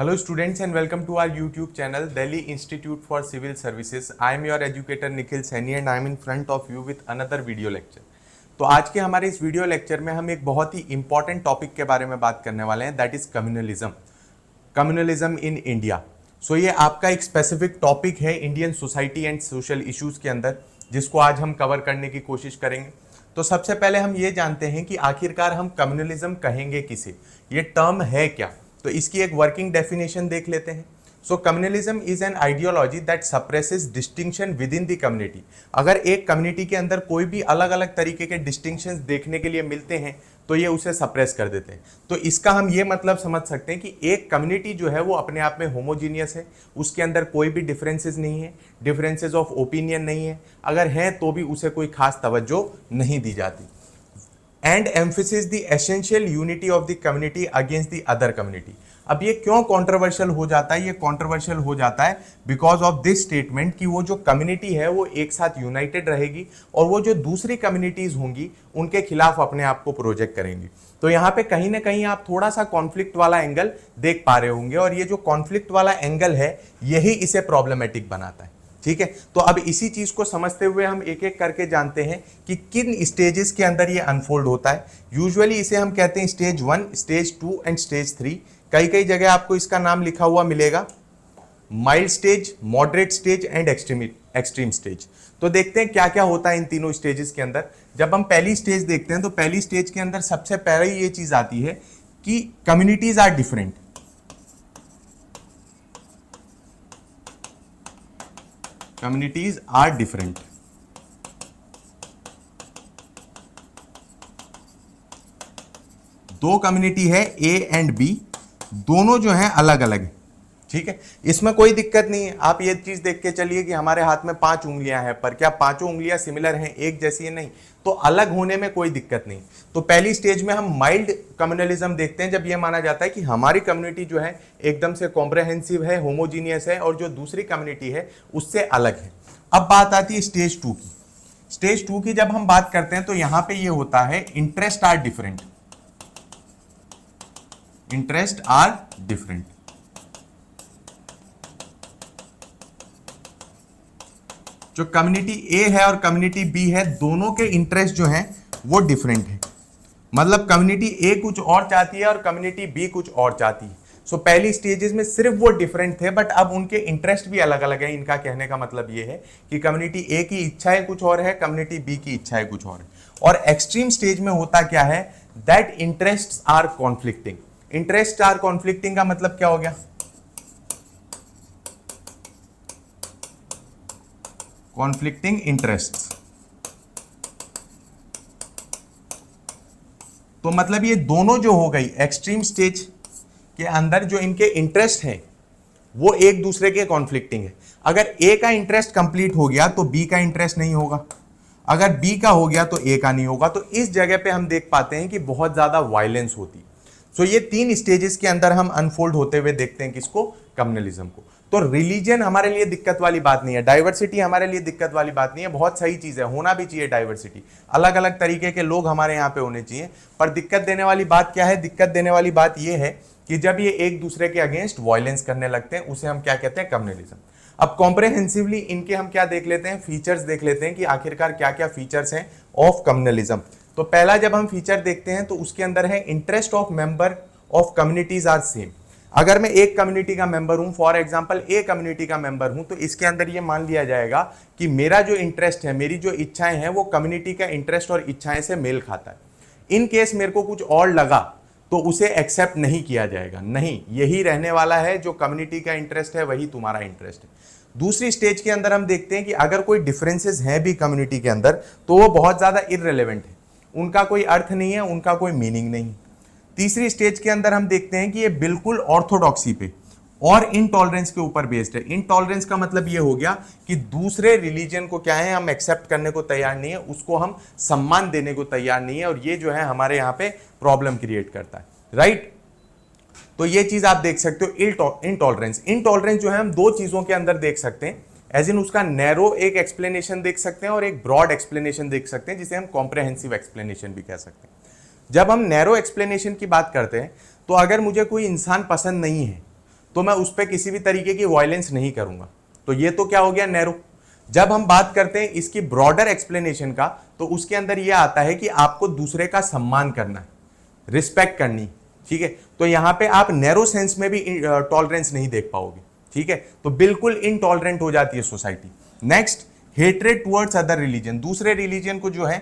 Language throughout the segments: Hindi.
Hello students and welcome to our YouTube channel Delhi Institute for Civil Services. I am your educator Nikhil Saini and I am in front of you with another video lecture. तो आज के हमारे इस वीडियो लेक्चर में हम एक बहुत ही इंपॉर्टेंट टॉपिक के बारे में बात करने वाले हैं, that is communalism in India. So ये आपका एक स्पेसिफिक टॉपिक है Indian society and social issues के अंदर, जिसको आज हम कवर करने की कोशिश करेंगे। तो सबसे पहले हम ये जानते हैं कि आखिरकार हम कम्युनलिज्म कहेंगे किसे, ये टर्म है क्या। तो इसकी एक वर्किंग डेफिनेशन देख लेते हैं। So communalism is an ideology that suppresses distinction within the community. अगर एक कम्युनिटी के अंदर कोई भी अलग अलग तरीके के डिस्टिंक्शंस देखने के लिए मिलते हैं तो ये उसे सप्रेस कर देते हैं। तो इसका हम ये मतलब समझ सकते हैं कि एक कम्युनिटी जो है वो अपने आप में होमोजीनियस है, उसके अंदर कोई भी डिफरेंसेस नहीं है, डिफरेंसेस ऑफ ओपिनियन नहीं है, अगर है तो भी उसे कोई खास तवज्जो नहीं दी जाती। And emphasis the essential unity of the community against the other community. अब ये क्यों कंट्रोवर्शियल हो जाता है? ये कंट्रोवर्शियल हो जाता है बिकॉज ऑफ दिस स्टेटमेंट कि वो जो कम्युनिटी है वो एक साथ यूनाइटेड रहेगी और वो जो दूसरी कम्युनिटीज होंगी उनके खिलाफ अपने आप को प्रोजेक्ट करेंगी। तो यहाँ पे कहीं ना कहीं आप थोड़ा सा कॉन्फ्लिक्ट वाला एंगल देख पा रहे होंगे और ये जो कॉन्फ्लिक्ट वाला एंगल है यही इसे प्रॉब्लमेटिक बनाता है। ठीक है, तो अब इसी चीज को समझते हुए हम एक एक करके जानते हैं कि किन स्टेजेस के अंदर ये अनफोल्ड होता है। यूजुअली इसे हम कहते हैं स्टेज 1, स्टेज 2 एंड स्टेज 3। कई कई जगह आपको इसका नाम लिखा हुआ मिलेगा, mild stage, moderate stage and extreme stage. तो देखते हैं क्या क्या होता है इन तीनों स्टेजेस के अंदर। जब हम पहली स्टेज देखते हैं तो पहली स्टेज के अंदर सबसे पहले ये चीज आती है कि communities are different. Communities are different. दो कम्युनिटी है ए एंड बी, दोनों जो हैं अलग अलग है। ठीक है, इसमें कोई दिक्कत नहीं है। आप ये चीज देख के चलिए कि हमारे हाथ में 5 उंगलियां हैं, पर क्या पांचों उंगलियां सिमिलर हैं, एक जैसी है? नहीं। तो अलग होने में कोई दिक्कत नहीं। तो पहली स्टेज में हम माइल्ड कम्युनलिज्म देखते हैं, जब ये माना जाता है कि हमारी कम्युनिटी जो है एकदम से कॉम्प्रहेंसिव है, होमोजीनियस है और जो दूसरी कम्युनिटी है उससे अलग है। अब बात आती है स्टेज 2 की। स्टेज 2 की जब हम बात करते हैं तो यहां पे ये होता है interest are different. Interest are different. जो कम्युनिटी ए है और कम्युनिटी बी है, दोनों के इंटरेस्ट जो हैं वो डिफरेंट है। मतलब कम्युनिटी ए कुछ और चाहती है और कम्युनिटी बी कुछ और चाहती है। सो पहली स्टेजेस में सिर्फ वो डिफरेंट थे, बट अब उनके इंटरेस्ट भी अलग अलग है। इनका कहने का मतलब ये है कि कम्युनिटी ए की इच्छाएं कुछ और है, कम्युनिटी बी की इच्छाएं कुछ और है। और एक्सट्रीम स्टेज में होता क्या है, that interest are conflicting. Interest are conflicting का मतलब क्या हो गया? Conflicting interest. तो मतलब ये दोनों जो हो गई एक्सट्रीम स्टेज के अंदर जो इनके इंटरेस्ट हैं वो एक दूसरे के कॉन्फ्लिक्टिंग है। अगर ए का इंटरेस्ट कंप्लीट हो गया तो बी का इंटरेस्ट नहीं होगा, अगर बी का हो गया तो ए का नहीं होगा। तो इस जगह पे हम देख पाते हैं कि बहुत ज्यादा वायलेंस होती। सो ये 3 स्टेजेस के अंदर हम अनफोल्ड होते हुए देखते हैं किसको? कम्युनलिज्म को। तो रिलीजन हमारे लिए दिक्कत वाली बात नहीं है, डाइवर्सिटी हमारे लिए दिक्कत वाली बात नहीं है, बहुत सही चीज है, होना भी चाहिए डाइवर्सिटी, अलग अलग तरीके के लोग हमारे यहाँ पे होने चाहिए। पर दिक्कत देने वाली बात क्या है? दिक्कत देने वाली बात यह है कि जब ये एक दूसरे के अगेंस्ट वायलेंस करने लगते हैं, उसे हम क्या कहते हैं? कम्युनलिज्म। अब कॉम्प्रहेंसिवली इनके हम क्या देख लेते हैं? फीचर्स देख लेते हैं कि आखिरकार क्या क्या फीचर्स हैं ऑफ कम्युनलिज्म। तो पहला जब हम फीचर देखते हैं तो उसके अंदर है interest of member of communities are same. अगर मैं एक कम्युनिटी का मेंबर हूं, फॉर एग्जांपल ए कम्युनिटी का मेंबर हूं, तो इसके अंदर ये मान लिया जाएगा कि मेरा जो इंटरेस्ट है, मेरी जो इच्छाएं हैं वो कम्युनिटी का इंटरेस्ट और इच्छाएं से मेल खाता है। इन केस मेरे को कुछ और लगा तो उसे एक्सेप्ट नहीं किया जाएगा, नहीं, यही रहने वाला है, जो कम्युनिटी का इंटरेस्ट है वही तुम्हारा इंटरेस्ट है। दूसरी स्टेज के अंदर हम देखते हैं कि अगर कोई डिफरेंसेस हैं भी कम्युनिटी के अंदर तो वो बहुत ज्यादा इररिलेवेंट है, उनका कोई अर्थ नहीं है, उनका कोई मीनिंग नहीं। तीसरी स्टेज के अंदर हम देखते हैं कि ये बिल्कुल ऑर्थोडॉक्सी पे और इनटॉलरेंस के ऊपर बेस्ड है। इनटॉलरेंस का मतलब ये हो गया कि दूसरे रिलीजन को क्या है, हम एक्सेप्ट करने को तैयार नहीं है, उसको हम सम्मान देने को तैयार नहीं है, और ये जो है हमारे यहाँ पे प्रॉब्लम क्रिएट करता है, राइट। तो ये चीज आप देख सकते हो, इनटॉलरेंस। इनटॉलरेंस जो है हम 2 चीजों के अंदर देख सकते हैं, एज इन उसका नैरो एक एक्सप्लेनेशन देख सकते हैं और एक ब्रॉड एक्सप्लेनेशन देख सकते हैं, जिसे हम कॉम्प्रहेंसिव एक्सप्लेनेशन भी कह सकते हैं। जब हम नैरो एक्सप्लेनेशन की बात करते हैं तो अगर मुझे कोई इंसान पसंद नहीं है तो मैं उस पर किसी भी तरीके की वायलेंस नहीं करूंगा। तो ये तो क्या हो गया, नैरो। जब हम बात करते हैं इसकी ब्रॉडर एक्सप्लेनेशन का, तो उसके अंदर यह आता है कि आपको दूसरे का सम्मान करना है, रिस्पेक्ट करनी, ठीक है। तो यहां पे आप नैरो सेंस में भी टॉलरेंस नहीं देख पाओगे, ठीक है। तो बिल्कुल इनटॉलरेंट हो जाती है society. Next, hatred towards other religion. दूसरे रिलीजन को जो है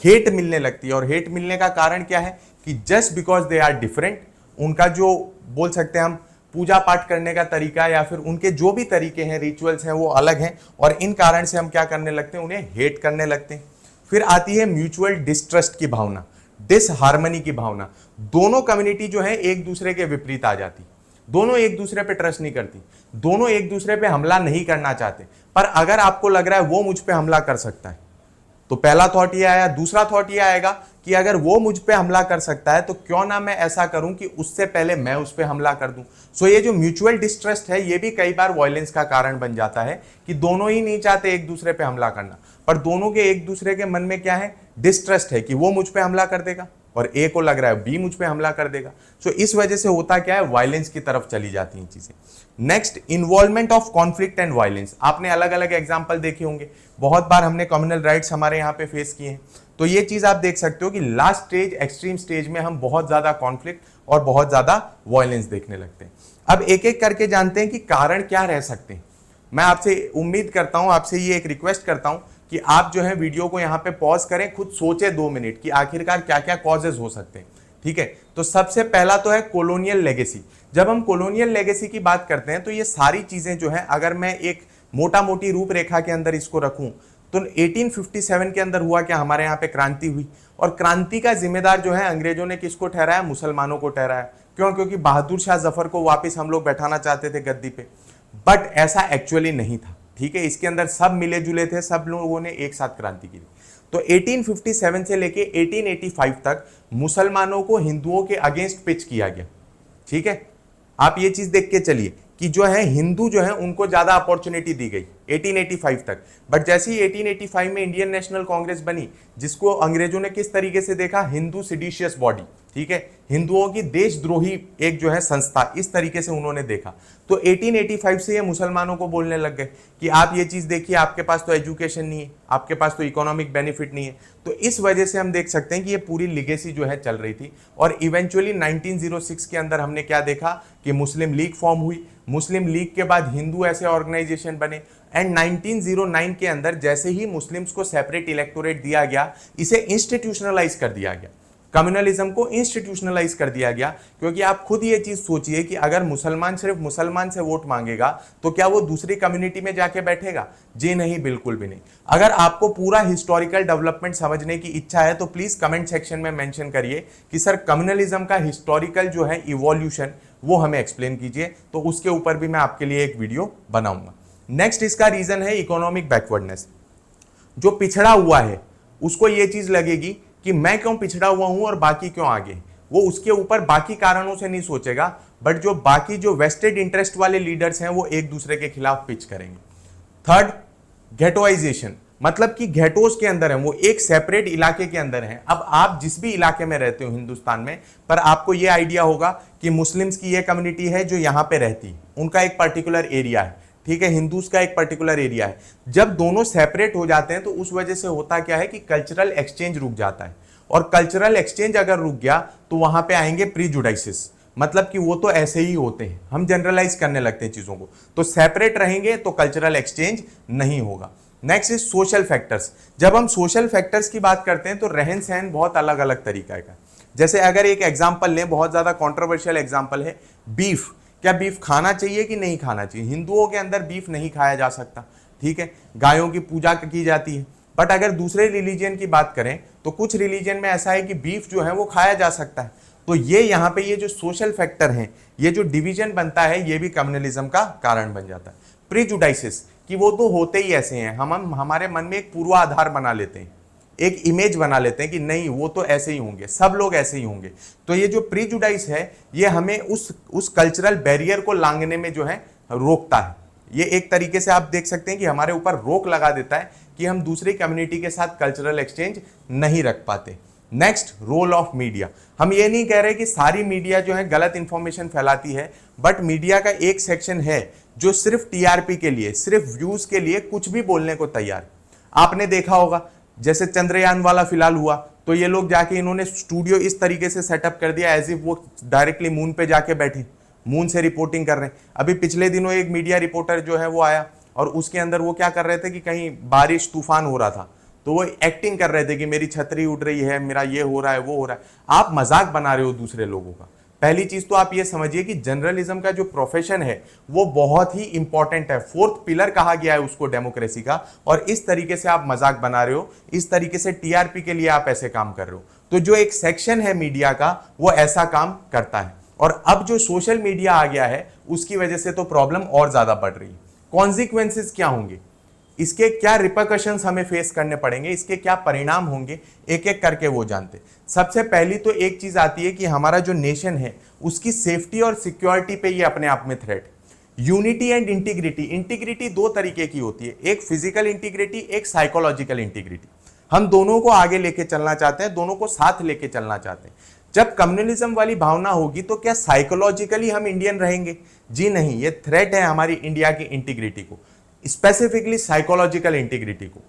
हेट मिलने लगती है, और हेट मिलने का कारण क्या है कि just because they are different, उनका जो बोल सकते हैं हम पूजा पाठ करने का तरीका या फिर उनके जो भी तरीके हैं, रिचुअल्स हैं, वो अलग हैं, और इन कारण से हम क्या करने लगते हैं, उन्हें हेट करने लगते हैं। फिर आती है म्यूचुअल डिस्ट्रस्ट की भावना, डिसहार्मनी की भावना। दोनों कम्युनिटी जो है एक दूसरे के विपरीत आ जाती, दोनों एक दूसरे पे ट्रस्ट नहीं करती, दोनों एक दूसरे पे हमला नहीं करना चाहते। पर अगर आपको लग रहा है वो मुझ पे हमला कर सकता है, तो पहला थॉट ये आया। दूसरा थॉट ये आएगा कि अगर वो मुझ पे हमला कर सकता है तो क्यों ना मैं ऐसा करूं कि उससे पहले मैं उस पे हमला कर दूं। सो ये जो म्यूचुअल डिस्ट्रस्ट है, ये भी कई बार वायलेंस का कारण बन जाता है कि दोनों ही नहीं चाहते एक दूसरे पे हमला करना, पर दोनों के एक दूसरे के मन में क्या है, डिस्ट्रस्ट है कि वो मुझ पे हमला कर देगा, और ए को लग रहा है बी मुझ पे हमला कर देगा। सो इस वजह से होता क्या है, वायलेंस की तरफ चली जाती हैं चीजें। Next, involvement of conflict and violence. आपने अलग अलग एग्जांपल देखे होंगे, बहुत बार हमने कम्युनल राइट्स हमारे यहाँ पे फेस किए हैं। तो ये चीज आप देख सकते हो कि लास्ट स्टेज, एक्सट्रीम स्टेज में हम बहुत ज्यादा कॉन्फ्लिक्ट और बहुत ज्यादा वायलेंस देखने लगते हैं। अब एक एक करके जानते हैं कि कारण क्या रह सकते हैं। मैं आपसे उम्मीद करता हूं, आपसे ये एक रिक्वेस्ट करता हूं कि आप जो है वीडियो को यहाँ पे पॉज करें, खुद सोचे 2 मिनट कि आखिरकार क्या क्या कॉजेज हो सकते हैं, ठीक है। तो सबसे पहला तो है कॉलोनियल लेगेसी। जब हम कॉलोनियल लेगेसी की बात करते हैं तो ये सारी चीजें जो है, अगर मैं एक मोटा मोटी रूपरेखा के अंदर इसको रखूं, तो 1857 के अंदर हुआ क्या, हमारे यहाँ पे क्रांति हुई, और क्रांति का जिम्मेदार जो है अंग्रेजों ने किसको ठहराया, मुसलमानों को ठहराया। क्यों? क्योंकि बहादुर शाह जफर को वापस हम लोग बैठाना चाहते थे गद्दी पे, बट ऐसा एक्चुअली नहीं था, ठीक है। इसके अंदर सब मिले जुले थे, सब लोगों ने एक साथ क्रांति की। तो 1857 से लेके 1885 तक मुसलमानों को हिंदुओं के अगेंस्ट पिच किया गया, ठीक है। आप ये चीज देख के चलिए कि जो है हिंदू जो है उनको ज्यादा अपॉर्चुनिटी दी गई 1885 तक। बट जैसे ही 1885 में इंडियन नेशनल कांग्रेस बनी, जिसको अंग्रेजों ने किस तरीके से देखा, हिंदू सिडिशियस बॉडी, ठीक है, हिंदुओं की देशद्रोही एक जो है संस्था, इस तरीके से उन्होंने देखा। तो 1885 से ये मुसलमानों को बोलने लग गए कि आप ये चीज देखिए, आपके पास तो एजुकेशन नहीं है, आपके पास तो इकोनॉमिक बेनिफिट नहीं है। तो इस वजह से हम देख सकते हैं कि ये पूरी लिगेसी जो है चल रही थी। और इवेंचुअली 1906 के अंदर हमने क्या देखा कि मुस्लिम लीग फॉर्म हुई। मुस्लिम लीग के बाद हिंदू ऐसे ऑर्गेनाइजेशन बने, एंड 1909 के अंदर जैसे ही मुस्लिम्स को सेपरेट इलेक्टोरेट दिया गया, इसे इंस्टीट्यूशनलाइज कर दिया गया, कम्युनलिज्म को इंस्टीट्यूशनलाइज कर दिया गया। क्योंकि आप खुद ये चीज सोचिए कि अगर मुसलमान सिर्फ मुसलमान से वोट मांगेगा तो क्या वो दूसरी कम्युनिटी में जाके बैठेगा? जी नहीं, बिल्कुल भी नहीं। अगर आपको पूरा हिस्टोरिकल डेवलपमेंट समझने की इच्छा है तो प्लीज कमेंट सेक्शन में मेंशन करिए कि सर कम्युनलिज्म का हिस्टोरिकल जो है इवोल्यूशन वो हमें एक्सप्लेन कीजिए, तो उसके ऊपर भी मैं आपके लिए एक वीडियो बनाऊंगा। नेक्स्ट इसका रीजन है इकोनॉमिक बैकवर्डनेस। जो पिछड़ा हुआ है उसको ये चीज लगेगी कि मैं क्यों पिछड़ा हुआ हूं और बाकी क्यों आगे। वो उसके ऊपर बाकी कारणों से नहीं सोचेगा, बट जो बाकी जो वेस्टेड इंटरेस्ट वाले लीडर्स हैं वो एक दूसरे के खिलाफ पिच करेंगे। थर्ड, गेटोइजेशन, मतलब कि गेटोस के अंदर है, वो एक सेपरेट इलाके के अंदर है। अब आप जिस भी इलाके में रहते हो हिंदुस्तान में, पर आपको ये आइडिया होगा कि मुस्लिम्स की ये कम्युनिटी है जो यहाँ पे रहती है, उनका एक पर्टिकुलर एरिया है, ठीक है, हिंदूज का एक पर्टिकुलर एरिया है। जब दोनों सेपरेट हो जाते हैं तो उस वजह से होता क्या है कि कल्चरल एक्सचेंज रुक जाता है, और कल्चरल एक्सचेंज अगर रुक गया तो वहां पे आएंगे प्रीजुडाइसिस, मतलब कि वो तो ऐसे ही होते हैं, हम जनरलाइज करने लगते हैं चीजों को। तो सेपरेट रहेंगे तो कल्चरल एक्सचेंज नहीं होगा। Next is social factors. जब हम सोशल फैक्टर्स की बात करते हैं तो रहन सहन बहुत अलग अलग तरीका का। जैसे अगर एक एग्जाम्पल लें, बहुत ज्यादा कॉन्ट्रोवर्शियल एग्जाम्पल है बीफ। क्या बीफ खाना चाहिए कि नहीं खाना चाहिए? हिंदुओं के अंदर बीफ नहीं खाया जा सकता, ठीक है, गायों की पूजा की जाती है। बट अगर दूसरे रिलीजन की बात करें तो कुछ रिलीजन में ऐसा है कि बीफ जो है वो खाया जा सकता है। तो ये यहाँ पे ये जो सोशल फैक्टर हैं, ये जो डिवीजन बनता है, ये भी कम्युनलिज्म का कारण बन जाता है। प्रीजुडाइसिस, कि वो तो होते ही ऐसे हैं, हम हमारे मन में एक पूर्वाधार बना लेते हैं, एक इमेज बना लेते हैं कि नहीं वो तो ऐसे ही होंगे, सब लोग ऐसे ही होंगे। तो ये जो प्रीजुडाइस है ये हमें उस कल्चरल बैरियर को लांघने में जो है रोकता है। ये एक तरीके से आप देख सकते हैं कि हमारे ऊपर रोक लगा देता है कि हम दूसरी कम्युनिटी के साथ कल्चरल एक्सचेंज नहीं रख पाते। Next, role of media. हम ये नहीं कह रहे कि सारी मीडिया जो है गलत इंफॉर्मेशन फैलाती है, बट मीडिया का एक सेक्शन है जो सिर्फ टीआरपी के लिए, सिर्फ व्यूज के लिए कुछ भी बोलने को तैयार। आपने देखा होगा जैसे चंद्रयान वाला फिलहाल हुआ, तो ये लोग जाके इन्होंने स्टूडियो इस तरीके से सेटअप कर दिया एज इफ वो डायरेक्टली मून पे जाके बैठे, मून से रिपोर्टिंग कर रहे हैं। अभी पिछले दिनों एक मीडिया रिपोर्टर जो है वो आया और उसके अंदर वो क्या कर रहे थे कि कहीं बारिश तूफान हो रहा था, तो वो एक्टिंग कर रहे थे कि मेरी छतरी उड़ रही है, मेरा ये हो रहा है, वो हो रहा है। आप मजाक बना रहे हो दूसरे लोगों का। पहली चीज तो आप ये समझिए कि जर्नलिज्म का जो प्रोफेशन है वो बहुत ही इंपॉर्टेंट है, फोर्थ पिलर कहा गया है उसको डेमोक्रेसी का, और इस तरीके से आप मजाक बना रहे हो, इस तरीके से टीआरपी के लिए आप ऐसे काम कर रहे हो। तो जो एक सेक्शन है मीडिया का वो ऐसा काम करता है, और अब जो सोशल मीडिया आ गया है उसकी वजह से तो प्रॉब्लम और ज्यादा बढ़ रही है। कॉन्सिक्वेंसेस क्या होंगे, इसके क्या रिपरकशंस हमें फेस करने पड़ेंगे, इसके क्या परिणाम होंगे, एक एक करके वो जानते। सबसे पहली तो एक चीज आती है कि हमारा जो नेशन है उसकी सेफ्टी और सिक्योरिटी पे ये अपने आप में threat. Unity and integrity, integrity दो तरीके की होती है, एक फिजिकल इंटीग्रिटी, एक साइकोलॉजिकल इंटीग्रिटी। हम दोनों को आगे लेके चलना चाहते हैं, दोनों को साथ लेके चलना चाहते हैं। जब कम्युनलिज्म वाली भावना होगी तो क्या साइकोलॉजिकली हम इंडियन रहेंगे? जी नहीं, ये थ्रेट है हमारी इंडिया की इंटीग्रिटी को, स्पेसिफिकली साइकोलॉजिकल इंटीग्रिटी को।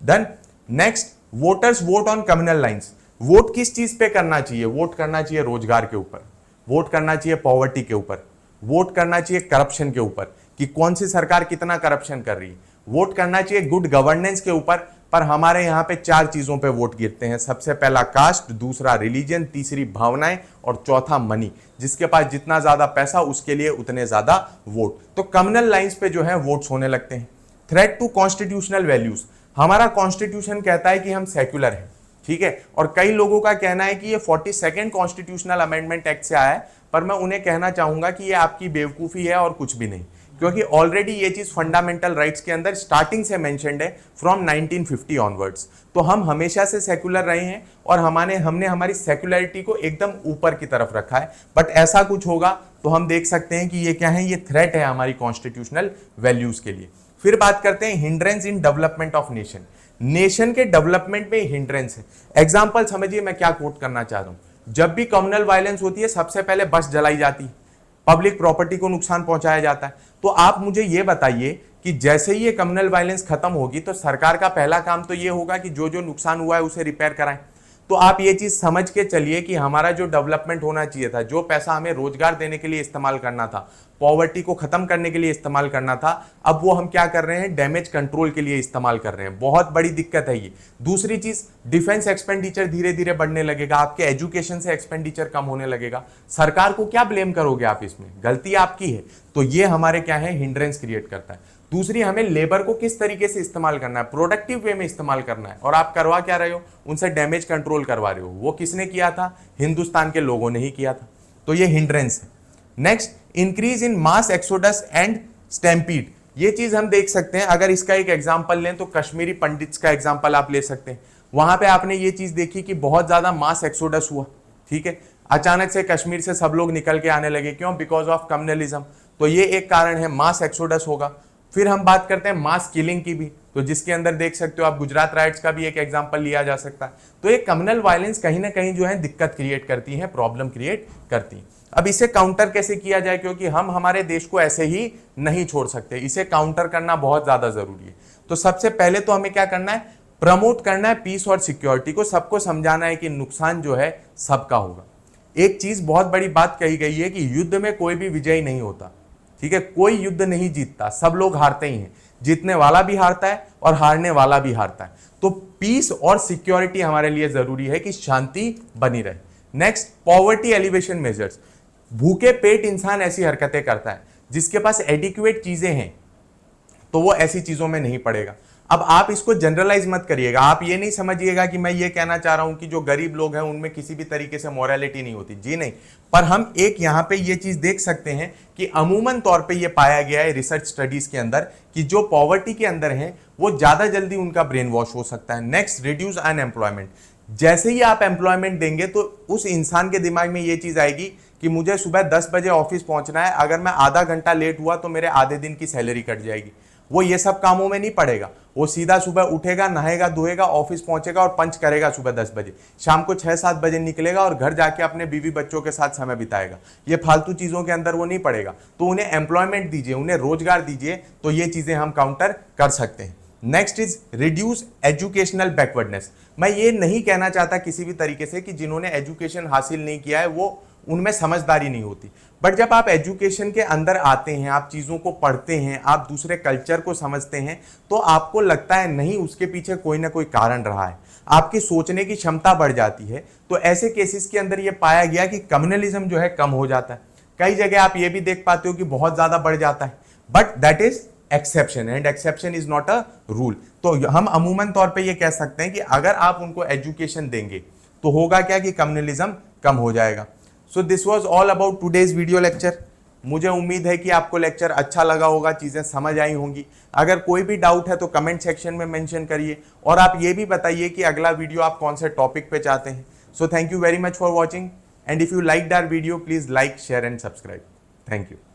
Then next, voters vote on communal lines. Vote किस चीज पे करना चाहिए? वोट करना चाहिए रोजगार के ऊपर, वोट करना चाहिए पॉवर्टी के ऊपर, वोट करना चाहिए करप्शन के ऊपर कि कौन सी सरकार कितना करप्शन कर रही है, वोट करना चाहिए गुड गवर्नेंस के ऊपर। पर हमारे यहाँ पे चार चीजों पे वोट गिरते हैं, सबसे पहला कास्ट, दूसरा रिलीजन, तीसरी भावनाएं और चौथा मनी। जिसके पास जितना ज्यादा पैसा उसके लिए उतने ज्यादा वोट। तो कम्युनल लाइंस पे जो है वोट्स होने लगते हैं। थ्रेट टू कॉन्स्टिट्यूशनल वैल्यूज, हमारा कॉन्स्टिट्यूशन कहता है कि हम सेक्युलर हैं, ठीक है, और कई लोगों का कहना है कि ये 42nd कॉन्स्टिट्यूशनल अमेंडमेंट एक्ट से आया है, पर मैं उन्हें कहना चाहूंगा कि ये आपकी बेवकूफी है और कुछ भी नहीं, क्योंकि ऑलरेडी ये चीज फंडामेंटल राइट्स के अंदर स्टार्टिंग से मेंशन्ड है फ्रॉम 1950 ऑनवर्ड्स। तो हम हमेशा से सेक्युलर रहे हैं और हमने हमारी सेक्युलरिटी को एकदम ऊपर की तरफ रखा है। बट ऐसा कुछ होगा तो हम देख सकते हैं कि ये क्या है, ये थ्रेट है हमारी कॉन्स्टिट्यूशनल वैल्यूज के लिए। फिर बात करते हैं hindrance in development of nation. Nation के डेवलपमेंट में हिंड्रेंस है। एग्जाम्पल समझिए मैं क्या कोट करना चाह रहा हूं। जब भी कम्युनल वायलेंस होती है सबसे पहले बस जलाई जाती है, पब्लिक प्रॉपर्टी को नुकसान पहुंचाया जाता है। तो आप मुझे ये बताइए कि जैसे ही ये कम्युनल वायलेंस खत्म होगी तो सरकार का पहला काम तो ये होगा कि जो जो नुकसान हुआ है उसे रिपेयर कराएं। तो आप ये चीज समझ के चलिए कि हमारा जो डेवलपमेंट होना चाहिए था, जो पैसा हमें रोजगार देने के लिए इस्तेमाल करना था, पॉवर्टी को खत्म करने के लिए इस्तेमाल करना था, अब वो हम क्या कर रहे हैं, डैमेज कंट्रोल के लिए इस्तेमाल कर रहे हैं। बहुत बड़ी दिक्कत है ये। दूसरी चीज, डिफेंस एक्सपेंडिचर धीरे धीरे बढ़ने लगेगा, आपके एजुकेशन से एक्सपेंडिचर कम होने लगेगा। सरकार को क्या ब्लेम करोगे आप, इसमें गलती आपकी है। तो ये हमारे क्या है, हिंड्रेंस क्रिएट करता है। दूसरी, हमें लेबर को किस तरीके से इस्तेमाल करना है, प्रोडक्टिव वे में इस्तेमाल करना है, और आप करवा क्या रहे हो, उनसे डैमेज कंट्रोल करवा रहे हो। वो किसने किया था, हिंदुस्तान के लोगों ने ही किया था। तो ये हिंड्रेंस है। Next, increase in mass exodus and stampede. ये चीज हम देख सकते हैं, अगर इसका एक एग्जांपल लें तो कश्मीरी पंडित्स का एग्जांपल आप ले सकते हैं। वहां पे आपने ये चीज देखी कि बहुत ज्यादा मास एक्सोडस हुआ, ठीक है, अचानक से कश्मीर से सब लोग निकल के आने लगे। क्यों? Because of communalism. तो ये एक कारण है, मास एक्सोडस होगा। फिर हम बात करते हैं मास किलिंग की भी, तो जिसके अंदर देख सकते हो आप गुजरात राइट्स का भी एक एग्जांपल लिया जा सकता है। तो ये कम्युनल वायलेंस कहीं ना कहीं जो है दिक्कत क्रिएट करती है, प्रॉब्लम क्रिएट करती है। अब इसे काउंटर कैसे किया जाए, क्योंकि हम हमारे देश को ऐसे ही नहीं छोड़ सकते, इसे काउंटर करना बहुत ज्यादा जरूरी है। तो सबसे पहले तो हमें क्या करना है, प्रमोट करना है पीस और सिक्योरिटी को, सबको समझाना है कि नुकसान जो है सबका होगा। एक चीज बहुत बड़ी बात कही गई है कि युद्ध में कोई भी विजयी नहीं होता, ठीक है, कोई युद्ध नहीं जीतता, सब लोग हारते ही हैं। जीतने वाला भी हारता है और हारने वाला भी हारता है। तो पीस और सिक्योरिटी हमारे लिए जरूरी है कि शांति बनी रहे। Next, poverty alleviation measures. भूखे पेट इंसान ऐसी हरकतें करता है, जिसके पास एडिक्वेट चीजें हैं तो वो ऐसी चीजों में नहीं पड़ेगा। अब आप इसको जनरलाइज मत करिएगा, आप ये नहीं समझिएगा कि मैं ये कहना चाह रहा हूं कि जो गरीब लोग हैं उनमें किसी भी तरीके से मोरालिटी नहीं होती, जी नहीं। पर हम एक यहां पे ये चीज देख सकते हैं कि अमूमन तौर पे ये पाया गया है रिसर्च स्टडीज के अंदर कि जो पॉवर्टी के अंदर है वो ज्यादा जल्दी उनका ब्रेन वॉश हो सकता है। Next, reduce unemployment. जैसे ही आप एम्प्लॉयमेंट देंगे तो उस इंसान के दिमाग में ये चीज आएगी कि मुझे सुबह 10 बजे ऑफिस पहुंचना है, अगर मैं आधा घंटा लेट हुआ तो मेरे आधे दिन की सैलरी कट जाएगी। वो ये सब कामों में नहीं पड़ेगा। वो सीधा सुबह उठेगा, नहाएगा, धोएगा, ऑफिस पहुंचेगा और पंच करेगा सुबह 10 बजे, शाम को 6-7 बजे निकलेगा और घर जाके अपने बीवी बच्चों के साथ समय बिताएगा। ये फालतू चीजों के अंदर वो नहीं पड़ेगा। तो उन्हें एम्प्लॉयमेंट दीजिए, उन्हें रोजगार दीजिए, तो ये चीजें हम काउंटर कर सकते हैं। Next is reduce educational backwardness. मैं ये नहीं कहना चाहता किसी भी तरीके से कि जिन्होंने एजुकेशन हासिल नहीं किया है वो उनमें समझदारी नहीं होती, बट जब आप एजुकेशन के अंदर आते हैं, आप चीज़ों को पढ़ते हैं, आप दूसरे कल्चर को समझते हैं, तो आपको लगता है नहीं उसके पीछे कोई ना कोई कारण रहा है, आपकी सोचने की क्षमता बढ़ जाती है। तो ऐसे केसेस के अंदर ये पाया गया कि कम्युनलिज्म जो है कम हो जाता है। कई जगह आप ये भी देख पाते हो कि बहुत ज़्यादा बढ़ जाता है, but that is exception and exception is not a rule. तो हम अमूमन तौर पे ये कह सकते हैं कि अगर आप उनको एजुकेशन देंगे तो होगा क्या कि कम्युनलिज्म कम हो जाएगा। So this was all about today's video lecture. मुझे उम्मीद है कि आपको लेक्चर अच्छा लगा होगा, चीज़ें समझ आई होंगी। अगर कोई भी डाउट है तो कमेंट सेक्शन में मेंशन करिए और आप ये भी बताइए कि अगला वीडियो आप कौन से टॉपिक पे चाहते हैं। So thank you very much for watching and if you like our video please like, share and subscribe. Thank you.